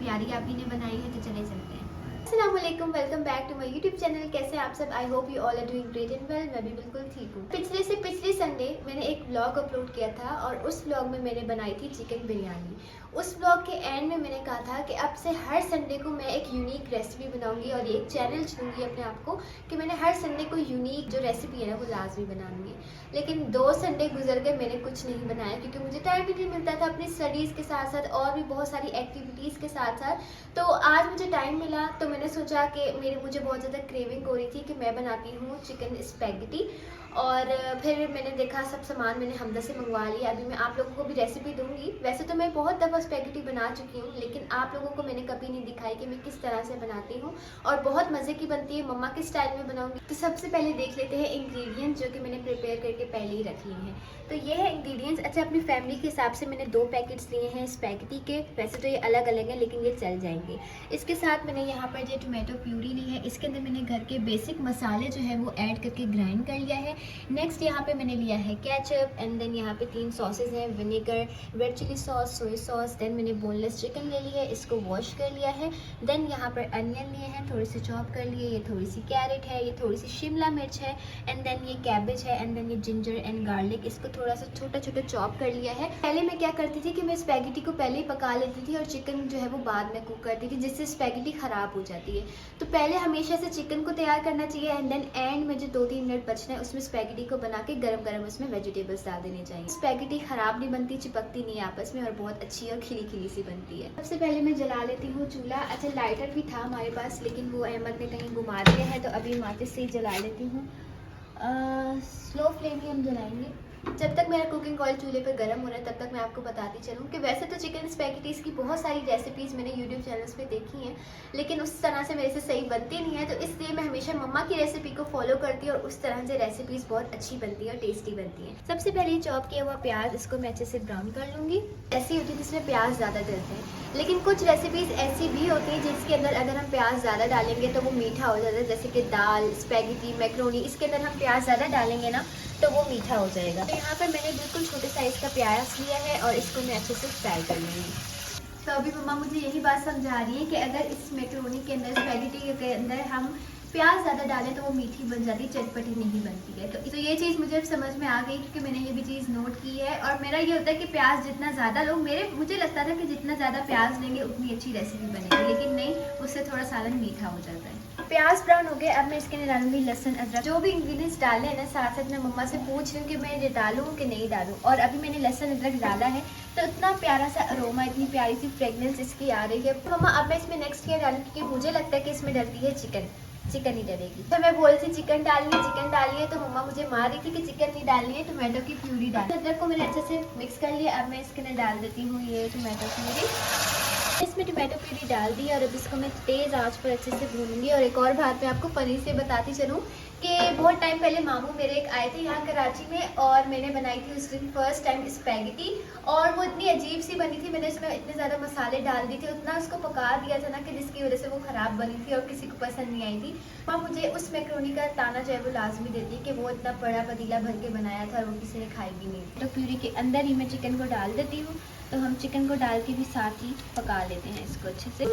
प्यारी आप ही ने बनाई है, तो चले चलते हैं। अस्सलाम वालेकुम, welcome back to my YouTube channel. कैसे हैं आप सब? I hope you all are doing great and well. मैं भी बिल्कुल ठीक हूँ। पिछले संडे मैंने एक व्लॉग अपलोड किया था और उस व्लॉग में मैंने बनाई थी चिकन बिरयानी। उस व्लॉग के एंड में मैंने कहा था कि अब से हर संडे को मैं एक यूनिक रेसिपी बनाऊंगी और एक चैनल चुनूंगी अपने आप को कि मैंने हर संडे को यूनिक जो रेसिपी है ना वो लाजमी बनानी है। लेकिन 2 संडे गुजर गए, मैंने कुछ नहीं बनाया क्योंकि मुझे टाइम भी नहीं मिलता था अपनी स्टडीज़ के साथ साथ और भी बहुत सारी एक्टिविटीज़ के साथ साथ। तो आज मुझे टाइम मिला तो मैंने सोचा कि मुझे बहुत ज़्यादा क्रेविंग हो रही थी कि मैं बनाती हूँ चिकन स्पैगेटी। और फिर मैंने देखा सब सामान मैंने हमदा से मंगवा लिया। अभी मैं आप लोगों को भी रेसिपी दूंगी। वैसे तो मैं बहुत दफ़ा स्पैगेटी बना चुकी हूँ, लेकिन आप लोगों को मैंने कभी नहीं दिखाई कि मैं किस तरह से बनाती हूँ और बहुत मज़े की बनती है। मम्मा के स्टाइल में बनाऊंगी। तो सबसे पहले देख लेते हैं इंग्रेडिएंट्स जो कि मैंने प्रिपेयर करके पहले ही रख लिए हैं। तो ये है इंग्रेडिएंट्स। अच्छा, अपनी फैमिली के हिसाब से मैंने 2 पैकेट्स लिए हैं स्पैगेटी के। वैसे तो ये अलग अलग हैं लेकिन ये चल जाएंगे। इसके साथ मैंने यहाँ पर ये टोमेटो प्यूरी ली है। इसके अंदर मैंने घर के बेसिक मसाले जो है वो ऐड करके ग्राइंड कर लिया है। नेक्स्ट यहाँ पे मैंने लिया है केचप एंड देन यहाँ पे 3 सॉसेज हैं, vinegar, red chilli sauce, soya sauce. Then मैंने बोनलेस चिकन ले लिया है, इसको वॉश कर लिया है। देन यहाँ पर अनियन लिए हैं, थोड़े से चॉप कर लिए। ये थोड़ी सी कैरेट है, ये थोड़ी सी शिमला मिर्च है एंड देन ये कैबेज है एंड देन ये जिंजर एंड गार्लिक, इसको थोड़ा सा छोटा छोटा चॉप कर लिया है। पहले मैं क्या करती थी कि मैं स्पैगेटी को पहले ही पका लेती थी और चिकन जो है वो बाद में कुक करती थी, जिससे स्पैगेटी ख़राब हो जाती है। तो पहले हमेशा से चिकन को तैयार करना चाहिए एंड देन एंड में जो 2-3 मिनट बचना है उसमें स्पैगेटी को बना के गरम गरम उसमें वेजिटेबल्स डाल देने चाहिए। स्पैगेटी ख़राब नहीं बनती, चिपकती नहीं आपस में और बहुत अच्छी और खिली खिली सी बनती है। सबसे पहले मैं जला लेती हूँ चूल्हा। अच्छा, लाइटर भी था हमारे पास लेकिन वो अहमद ने कहीं घुमा दिया है, तो अभी माचिस से ही जला लेती हूँ। स्लो फ्लेम में हम जलाएंगे। जब तक मेरा कुकिंग ऑयल चूल्हे पर गर्म हो रहा है तब तक मैं आपको बताती चलूँ कि वैसे तो चिकन स्पैगेटीज़ की बहुत सारी रेसिपीज़ मैंने यूट्यूब चैनल्स पे देखी हैं, लेकिन उस तरह से मेरे से सही बनती नहीं है। तो इसलिए मैं हमेशा मम्मा की रेसिपी को फॉलो करती हूँ और उस तरह से रेसिपीज़ बहुत अच्छी बनती है और टेस्टी बनती हैं। सबसे पहले चॉप किया हुआ प्याज, इसको मैं अच्छे से ब्राउन कर लूँगी। ऐसी होती है जिसमें प्याज ज़्यादा डलते हैं, लेकिन कुछ रेसिपीज़ ऐसी भी होती है जिसके अंदर अगर हम प्याज ज़्यादा डालेंगे तो वो मीठा हो जाता है। जैसे कि दाल, स्पैगेटी, मैक्रोनी, इसके अंदर हम प्याज ज़्यादा डालेंगे ना तो वो मीठा हो जाएगा। तो यहाँ पर मैंने बिल्कुल छोटे साइज़ का प्याज लिया है और इसको मैं अच्छे से फ्राई कर लूँगी। तो अभी मम्मा मुझे यही बात समझा रही है कि अगर इस मैक्रोनी के अंदर, स्पैगेटी के अंदर हम प्याज ज़्यादा डालें तो वो मीठी बन जाती है, चटपटी नहीं बनती है। तो ये चीज़ मुझे समझ में आ गई क्योंकि मैंने ये भी चीज़ नोट की है। और मेरा ये होता है कि प्याज जितना ज़्यादा लो, मुझे लगता था कि जितना ज़्यादा प्याज लेंगे उतनी अच्छी रेसिपी बनेगी, लेकिन नहीं, उससे थोड़ा सालन मीठा हो जाता है। प्याज ब्राउन हो गए। अब मैं इसके अंदर डालूंगी लहसुन, अदरक। जो भी इंग्रेडिएंट्स डालने हैं ना, साथ साथ मैं मम्मा से पूछ रही हूँ कि मैं ये डालूँ कि नहीं डालूँ। और अभी मैंने लहसुन अदरक डाला है तो इतना प्यारा सा अरोमा, इतनी प्यारी सी फ्रेगनेंस इसकी आ रही है। मम्मा अब मैं इसमें नेक्स्ट क्या डालूँ, क्योंकि मुझे लगता है कि इसमें डलती है चिकन ही डलेगी। तो मैं बोल रही चिकन डालिए तो मम्मा मुझे मार रही थी कि चिकन नहीं डालनी है, टोमेटो की प्यूरी डाल। अदरक को मैंने अच्छे से मिक्स कर लिया। अब मैं इसके अंदर डाल देती हूँ ये टोमेटो प्यूरी। इसमें टोमेटो प्यूरी डाल दी और अब इसको मैं तेज़ आंच पर अच्छे से भूनूंगी। और एक और बात मैं आपको फनी से बताती चलूँ कि बहुत टाइम पहले मामू मेरे एक आए थे यहाँ कराची में और मैंने बनाई थी उस दिन फर्स्ट टाइम स्पैगेटी और वो इतनी अजीब सी बनी थी। मैंने इसमें इतने ज़्यादा मसाले डाल दिए थे, उतना उसको पका दिया था ना कि जिसकी वजह से वो ख़राब बनी थी और किसी को पसंद नहीं आई थी। और मुझे उस मैक्रोनी का ताना जो है वो लाजमी देती है कि वो इतना बड़ा पतीला भर के बनाया था और वो किसी ने खाई भी नहीं। तो प्यूरी के अंदर ही मैं चिकन को डाल देती हूँ। तो हम चिकन को डाल के भी साथ ही पका लेते हैं इसको अच्छे से।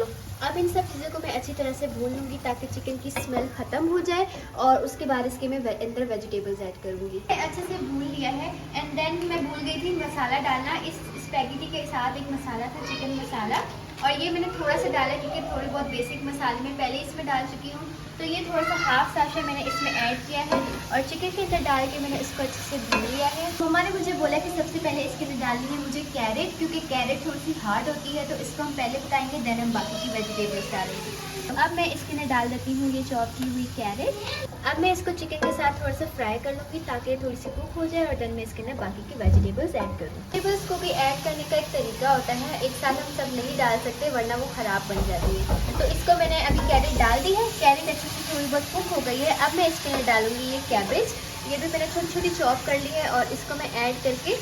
अब इन सब चीज़ों को मैं अच्छी तरह से भून लूँगी ताकि चिकन की स्मेल ख़त्म हो जाए और उसके बाद इसके मैं अंदर वेजिटेबल्स ऐड करूँगी। अच्छे से भून लिया है एंड देन मैं भूल गई थी मसाला डालना। इस स्पैगेटी के साथ एक मसाला था, चिकन मसाला, और ये मैंने थोड़ा सा डाला क्योंकि थोड़े बहुत बेसिक मसाले मैं पहले इसमें डाल चुकी हूँ। तो ये थोड़ा सा हाफ साशा मैंने इसमें ऐड किया है और चिकन के अंदर डाल के मैंने इसको अच्छे से भून लिया है। मम्मा ने मुझे बोला कि सबसे पहले इसके अंदर डालनी है मुझे कैरेट, क्योंकि कैरेट थोड़ी सी हार्ड होती है, तो इसको हम पहले पकाएंगे देन हम बाकी की वेजिटेबल्स डालेंगे। तो अब मैं इसके अंदर डाल देती हूँ ये चॉप की हुई कैरेट। अब मैं इसको चिकन के साथ थोड़ा सा फ्राई कर लूँगी ताकि थोड़ी सी कुक हो जाए और देन मैं इसके अंदर बाकी की वेजिटेबल्स ऐड कर दूँ। वेजिटेबल्स को भी ऐड करने का एक तरीका होता है, एक साथ हम सब नहीं डाल सकते वरना वो ख़राब बन जाती है। तो इसको मैंने अभी कैरेट डाल दी है, कैरेट अच्छे से थोड़ी बहुत कुक हो गई है। अब मैं इसके अंदर डालूंगी ये कैबेज, ये भी मैंने छोटी छोटी चॉप कर ली है और इसको मैं ऐड करके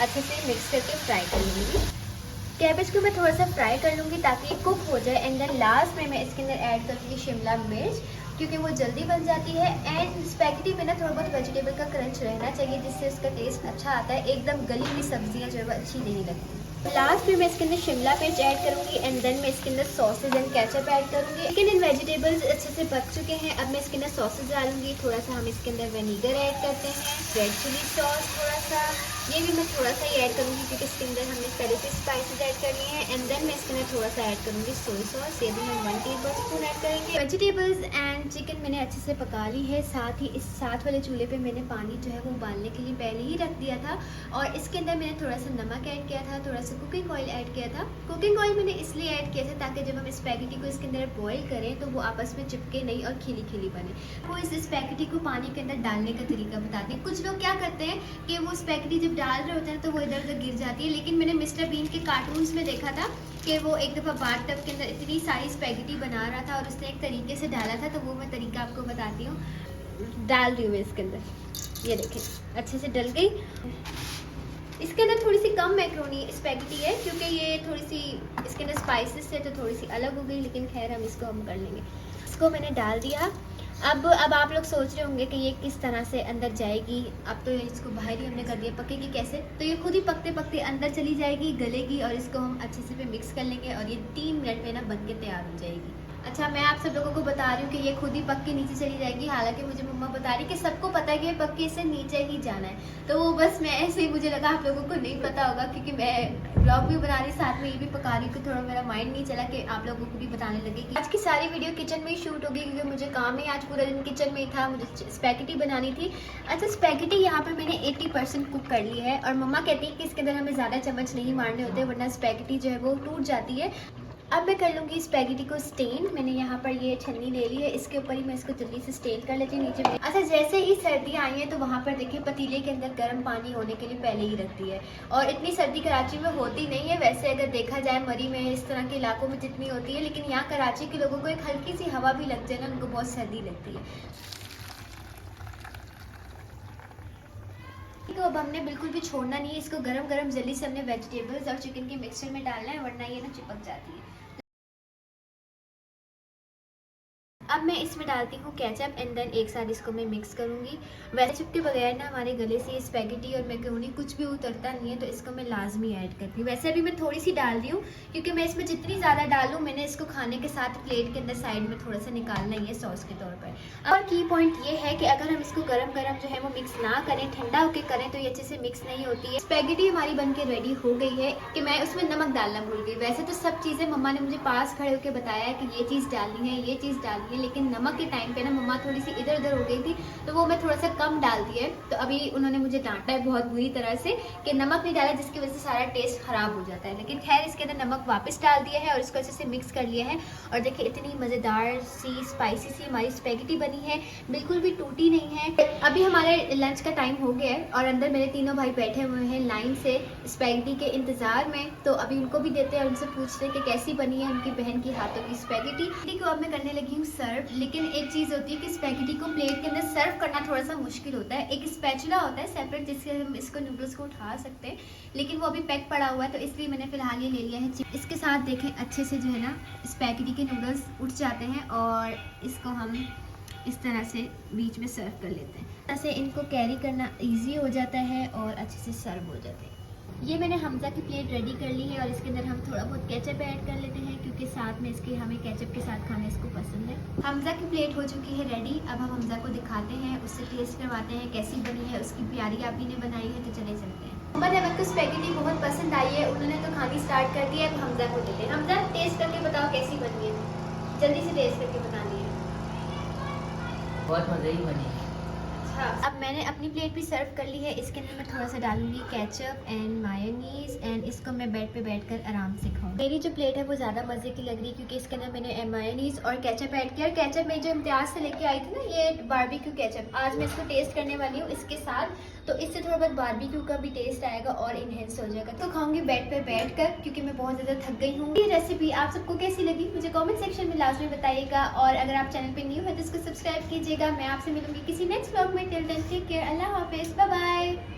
अच्छे से मिक्स करके फ्राई कर लूँगी। कैबेज को मैं थोड़ा सा फ्राई कर लूँगी ताकि ये कुक हो जाए एंड देन लास्ट में मैं इसके अंदर ऐड करूँगी शिमला मिर्च, क्योंकि वो जल्दी बन जाती है। एंड स्पैगेटी में ना थोड़ा बहुत वेजिटेबल का क्रंच रहना चाहिए जिससे इसका टेस्ट अच्छा आता है। एकदम गली हुई सब्जियाँ जो है वो अच्छी नहीं लगती। लास्ट में मैं इसके अंदर शिमला मिर्च ऐड करूंगी एंड देन मैं इसके अंदर सॉसेज एंड केचप ऐड करूंगी। चिकन एंड वेजिटेबल्स अच्छे से पक चुके हैं। अब मैं इसके अंदर सॉसेज डालूंगी, थोड़ा सा हम इसके अंदर विनीगर ऐड करते हैं, रेड चिली सॉस थोड़ा सा, ये भी मैं थोड़ा सा ही ऐड करूंगी क्योंकि इसके अंदर हमने पहले से स्पाइसेस ऐड कर लिए हैं। एंड देन मैं इसके अंदर थोड़ा सा ऐड करूंगी सोया सॉस, ये भी हम 1 टेबलस्पून ऐड करेंगे। वेजिटेबल्स एंड चिकन मैंने अच्छे से पका ली है। साथ ही इस साथ वाले चूल्हे पे मैंने पानी जो है वो उबालने के लिए पहले ही रख दिया था और इसके अंदर मैंने थोड़ा सा नमक ऐड किया था, थोड़ा सा कुकिंग ऑयल ऐड किया था। कुकिंग ऑयल मैंने इसलिए ऐड किया था ताकि जब हम स्पैगेटी को इसके अंदर बॉईल करें तो वो आपस में चिपके नहीं और खिली खिली बने। वो इस स्पैगेटी को पानी के अंदर डालने का तरीका बताते हैं। कुछ लोग क्या करते हैं कि वो स्पैगेटी जब डाल रहे होते हैं तो वो इधर उधर गिर जाती है, लेकिन मैंने मिस्टर बीन के कार्टून्स में देखा था कि वो एक दफ़ा बाथ टब के अंदर इतनी सारी स्पैगेटी बना रहा था और उसने एक तरीके से डाला था, तो वो मैं तरीका आपको बताती हूँ। डाल रही हूँ मैं इसके अंदर, ये देखें अच्छे से डल गई। इसके अंदर थोड़ी सी कम मैक्रोनी स्पैगेटी है क्योंकि ये थोड़ी सी इसके अंदर स्पाइसेस से तो थोड़ी सी अलग हो गई, लेकिन खैर हम इसको कर लेंगे। इसको मैंने डाल दिया। अब आप लोग सोच रहे होंगे कि ये किस तरह से अंदर जाएगी। अब तो इसको बाहर ही हमने कर दिया, पकेगी कैसे? तो ये खुद ही पकते पकते अंदर चली जाएगी, गलेगी और इसको हम अच्छे से पे मिक्स कर लेंगे और ये 3 मिनट में ना बन के तैयार हो जाएगी। अच्छा, मैं आप सब लोगों को बता रही हूँ कि ये खुद ही पक के नीचे चली जाएगी, हालांकि मुझे मम्मा बता रही कि सबको पता है कि ये पक के इससे नीचे ही जाना है। तो वो बस मैं ऐसे ही, मुझे लगा आप लोगों को नहीं पता होगा क्योंकि मैं ब्लॉग भी बना रही साथ में ये भी पका रही, तो थोड़ा मेरा माइंड नहीं चला कि आप लोगों को भी बताने लगे कि आज की सारी वीडियो किचन में ही शूट होगी क्योंकि मुझे काम ही आज पूरा दिन किचन में ही था। मुझे स्पैगेटी बनानी थी। अच्छा, स्पैगेटी यहाँ पर मैंने 80% कुक कर ली है और मम्मा कहती है कि इसके अंदर हमें ज़्यादा चम्मच नहीं मारने होते वरना स्पैगेटी जो है वो टूट जाती है। अब मैं कर लूँगी स्पैगेटी को स्टेन। मैंने यहाँ पर ये छन्नी ले ली है, इसके ऊपर ही मैं इसको जल्दी से स्टेन कर लेती हूँ नीचे में। अच्छा, जैसे ही सर्दियाँ आई हैं तो वहाँ पर देखिए पतीले के अंदर गर्म पानी होने के लिए पहले ही रख दिया है और इतनी सर्दी कराची में होती नहीं है वैसे, अगर देखा जाए मरी में इस तरह के इलाकों में जितनी होती है, लेकिन यहाँ कराची के लोगों को एक हल्की सी हवा भी लग जाए ना उनको बहुत सर्दी लगती है। तो अब हमने बिल्कुल भी छोड़ना नहीं है, इसको गरम गरम जल्दी से हमने वेजिटेबल्स और चिकन के मिक्सचर में डालना है वरना ये ना चिपक जाती है। अब मैं इसमें डालती हूँ केचप एंड देन एक साथ इसको मैं मिक्स करूँगी। वैसे चिपके बगैर ना हमारे गले से ये स्पैगेटी और मैक्रोनी कुछ भी उतरता नहीं है, तो इसको मैं लाजमी ऐड करती हूँ। वैसे अभी मैं थोड़ी सी डाल रही हूँ क्योंकि मैं इसमें जितनी ज़्यादा डालूँ मैंने इसको खाने के साथ प्लेट के अंदर साइड में थोड़ा सा निकालना ही है सॉस के तौर पर। और की पॉइंट ये है कि अगर हम इसको गरम गरम जो है वो मिक्स ना करें, ठंडा होकर करें तो ये अच्छे से मिक्स नहीं होती है। स्पैगेटी हमारी बन के रेडी हो गई है कि मैं उसमें नमक डालना भूल गई। वैसे तो सब चीज़ें मम्मा ने मुझे पास खड़े होकर बताया है कि ये चीज़ डालनी है, ये चीज़ डालनी है, लेकिन नमक के टाइम पे ना मम्मा थोड़ी सी इधर उधर हो गई थी तो वो मैं थोड़ा सा कम डाल दी है। तो अभी उन्होंने मुझे डांटा है बहुत बुरी तरह से कि नमक नहीं डाला जिसकी वजह से सारा टेस्ट खराब हो जाता है, लेकिन खैर इसके अंदर नमक वापस डाल दिया है और इसको अच्छे से मिक्स कर लिया है। और देखिए इतनी मज़ेदार सी स्पाइसी सी हमारी स्पैगेटी बनी है, बिल्कुल भी टूटी नहीं है। अभी हमारे लंच का टाइम हो गया है और अंदर मेरे तीनों भाई बैठे हुए हैं लाइन से स्पैगेटी के इंतजार में, तो अभी उनको भी देते हैं और उनसे पूछते हैं कि कैसी बनी है उनकी बहन की हाथों की स्पैगेटी को। अब मैं करने लगी हूँ सर्व, लेकिन एक चीज़ होती है कि स्पैगेटी को प्लेट के अंदर सर्व करना थोड़ा सा मुश्किल होता है। एक स्पैचुला होता है सेपरेट जिससे हम इसको नूडल्स को उठा सकते हैं, लेकिन वो अभी पैक पड़ा हुआ है तो इसलिए मैंने फिलहाल ये ले लिया है। इसके साथ देखें अच्छे से जो है ना स्पैगेटी के नूडल्स उठ जाते हैं और इसको हम इस तरह से बीच में सर्व कर लेते हैं। ऐसे इनको कैरी करना ईजी हो जाता है और अच्छे से सर्व हो जाते हैं। ये मैंने हमजा की प्लेट रेडी कर ली है और इसके अंदर हम थोड़ा बहुत केचप ऐड कर लेते हैं क्योंकि साथ में इसके हमें केचप के साथ खाना इसको पसंद है। हमजा की प्लेट हो चुकी है रेडी। अब हम हमजा को दिखाते हैं, उससे टेस्ट करवाते हैं कैसी बनी है। उसकी प्यारी आपी ने बनाई है, तो चले चलते हैं। मोहम्मद अहमद को स्पैगेटी बहुत पसंद आई है, उन्होंने तो खानी स्टार्ट कर दिया है। अब हमजा को देते हैं। हमजा टेस्ट करके बताओ कैसी बनी है, जल्दी से टेस्ट करके बतानी है। बहुत मज़े ही बनी है। अच्छा, अब मैंने अपनी प्लेट भी सर्व कर ली है। इसके अंदर मैं थोड़ा सा डालूंगी केचप एंड मायोनीज एंड इसको मैं बेड पे बैठकर आराम से खाऊं। मेरी जो प्लेट है वो ज़्यादा मज़े की लग रही है क्योंकि इसके अंदर मैंने मायोनीज और केचप ऐड किया। और केचप मैं जो इम्तियाज़ से लेके आई थी ना, ये बारबेक्यू केचप, आज मैं इसको टेस्ट करने वाली हूँ इसके साथ, तो इससे थोड़ा बहुत बारबेक्यू का भी टेस्ट आएगा और इन्हेंस हो जाएगा। तो खाऊंगी बेड पे बैठ कर क्योंकि मैं बहुत ज़्यादा थक गई हूँ। ये रेसिपी आप सबको कैसी लगी मुझे कमेंट सेक्शन में लाजमी बताइएगा और अगर आप चैनल पे न्यू है तो इसको सब्सक्राइब कीजिएगा। मैं आपसे मिलूंगी किसी नेक्स्ट व्लॉग में। टिल देन टेक केयर, अल्लाह हाफिज़, बाय बाय।